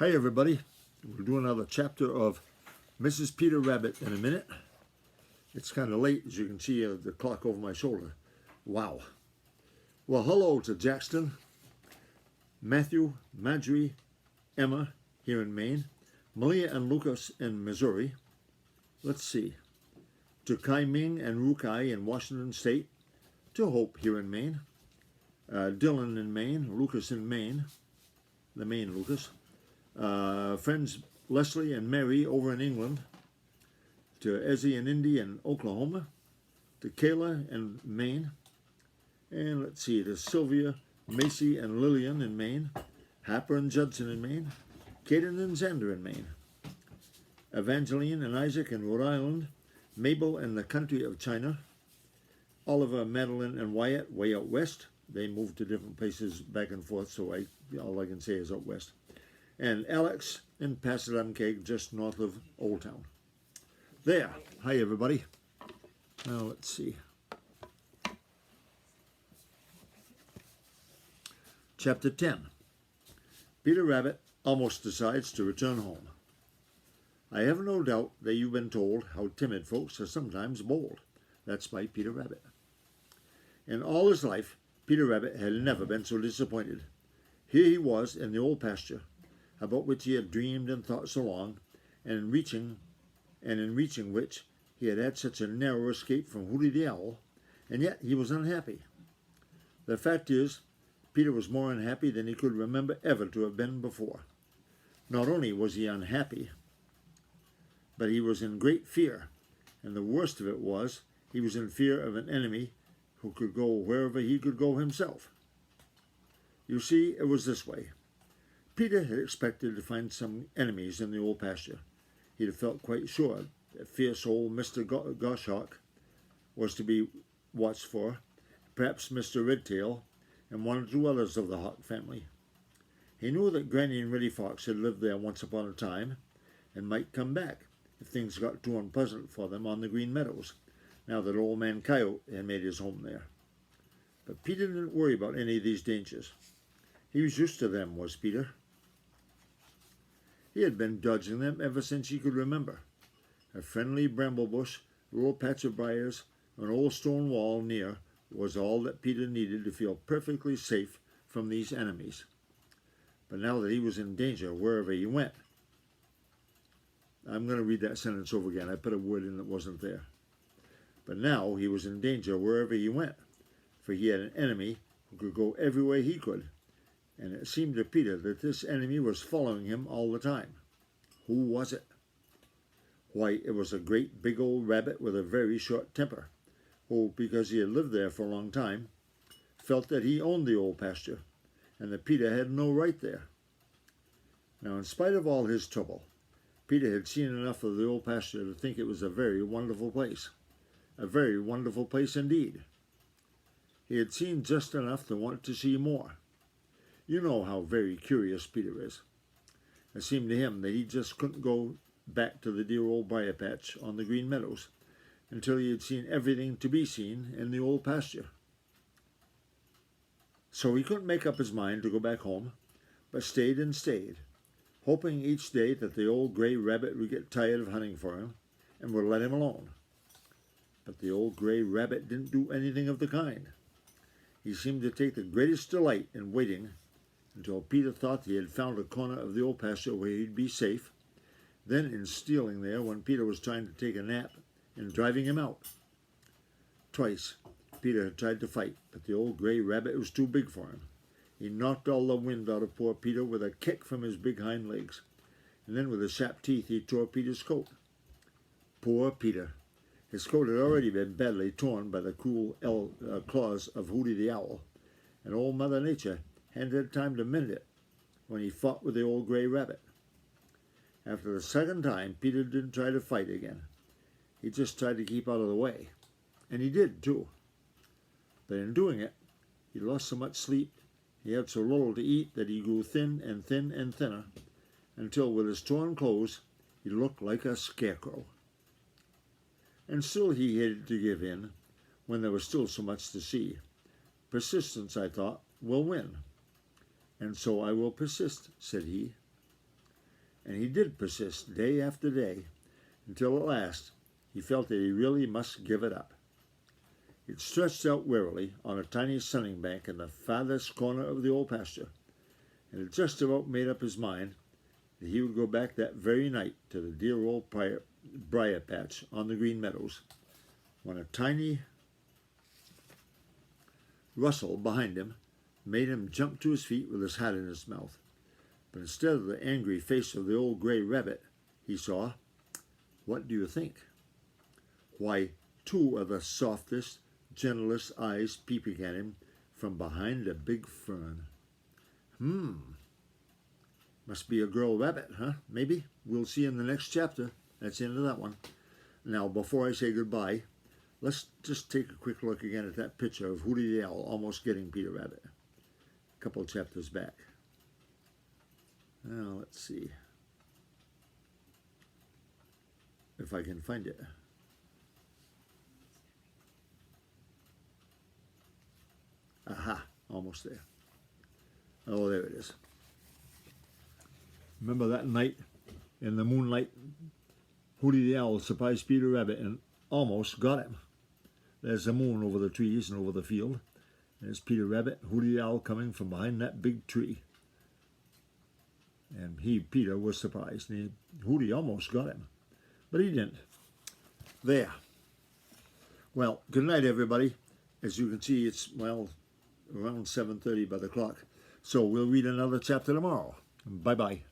Hi everybody, we'll do another chapter of Mrs. Peter Rabbit in a minute. It's kind of late, as you can see the clock over my shoulder. Wow. Well, hello to Jackson, Matthew, Marjorie, Emma here in Maine, Malia and Lucas in Missouri. Let's see. To Kai Ming and Rukai in Washington State, to Hope here in Maine, Dylan in Maine, Lucas in Maine, the Maine Lucas. Friends Leslie and Mary over in England, to Ezzy and Indy in Oklahoma, to Kayla in Maine, and let's see, to Sylvia, Macy and Lillian in Maine, Happer and Judson in Maine, Kaden and Xander in Maine, Evangeline and Isaac in Rhode Island, Mabel in the country of China, Oliver, Madeline and Wyatt way out west. They moved to different places back and forth, so all I can say is out west. And Alex in Passadumkeag, just north of Old Town. There. Hi, everybody. Now, let's see. Chapter 10. Peter Rabbit almost decides to return home. I have no doubt that you've been told how timid folks are sometimes bold. That's by Peter Rabbit. In all his life, Peter Rabbit had never been so disappointed. Here he was in the old pasture, about which he had dreamed and thought so long, and in reaching which he had had such a narrow escape from Hooty the Owl, and yet he was unhappy. The fact is, Peter was more unhappy than he could remember ever to have been before. Not only was he unhappy, but he was in great fear, and the worst of it was, he was in fear of an enemy who could go wherever he could go himself. You see, it was this way. Peter had expected to find some enemies in the old pasture. He had felt quite sure that fierce old Mr. Goshawk was to be watched for, perhaps Mr. Redtail, and one or two others of the Hawk family. He knew that Granny and Reddy Fox had lived there once upon a time, and might come back if things got too unpleasant for them on the Green Meadows, now that Old Man Coyote had made his home there. But Peter didn't worry about any of these dangers. He was used to them, was Peter. He had been dodging them ever since he could remember. A friendly bramble bush, a little patch of briars, an old stone wall near was all that Peter needed to feel perfectly safe from these enemies. But now that he was in danger wherever he went, I'm going to read that sentence over again. I put a word in that wasn't there. But now he was in danger wherever he went, for he had an enemy who could go everywhere he could. And it seemed to Peter that this enemy was following him all the time. Who was it? Why, it was a great big old rabbit with a very short temper, who, because he had lived there for a long time, felt that he owned the old pasture, and that Peter had no right there. Now, in spite of all his trouble, Peter had seen enough of the old pasture to think it was a very wonderful place. A very wonderful place indeed. He had seen just enough to want to see more. You know how very curious Peter is. It seemed to him that he just couldn't go back to the dear old briar patch on the Green Meadows until he had seen everything to be seen in the old pasture. So he couldn't make up his mind to go back home, but stayed and stayed, hoping each day that the old gray rabbit would get tired of hunting for him and would let him alone. But the old gray rabbit didn't do anything of the kind. He seemed to take the greatest delight in waiting until Peter thought he had found a corner of the old pasture where he'd be safe, then in stealing there when Peter was trying to take a nap and driving him out. Twice Peter had tried to fight, but the old gray rabbit was too big for him. He knocked all the wind out of poor Peter with a kick from his big hind legs, and then with his sharp teeth he tore Peter's coat. Poor Peter! His coat had already been badly torn by the cruel claws of Hooty the Owl, and old Mother Nature hadn't had time to mend it when he fought with the old gray rabbit. After the second time, Peter didn't try to fight again. He just tried to keep out of the way. And he did, too. But in doing it, he lost so much sleep, he had so little to eat that he grew thin and thin and thinner, until with his torn clothes, he looked like a scarecrow. And still he hated to give in, when there was still so much to see. Persistence, I thought, will win. And so I will persist, said he. And he did persist day after day, until at last he felt that he really must give it up. It stretched out wearily on a tiny sunning bank in the farthest corner of the old pasture, and had just about made up his mind that he would go back that very night to the dear old briar patch on the Green Meadows, when a tiny rustle behind him made him jump to his feet with his hat in his mouth. But instead of the angry face of the old gray rabbit, he saw, what do you think? Why, two of the softest, gentlest eyes peeping at him from behind a big fern. Must be a girl rabbit, huh? Maybe. We'll see in the next chapter. That's the end of that one. Now, before I say goodbye, let's just take a quick look again at that picture of Hooty the Owl almost getting Peter Rabbit a couple of chapters back. Now, let's see if I can find it. Aha, almost there. Oh, there it is. Remember that night in the moonlight, Hooty the Owl surprised Peter Rabbit and almost got him. There's the moon over the trees and over the field. There's Peter Rabbit, Hooty the Owl coming from behind that big tree. And Peter, was surprised. And Hooty almost got him, but he didn't. There. Well, good night, everybody. As you can see, it's, well, around 7:30 by the clock. So we'll read another chapter tomorrow. Bye-bye.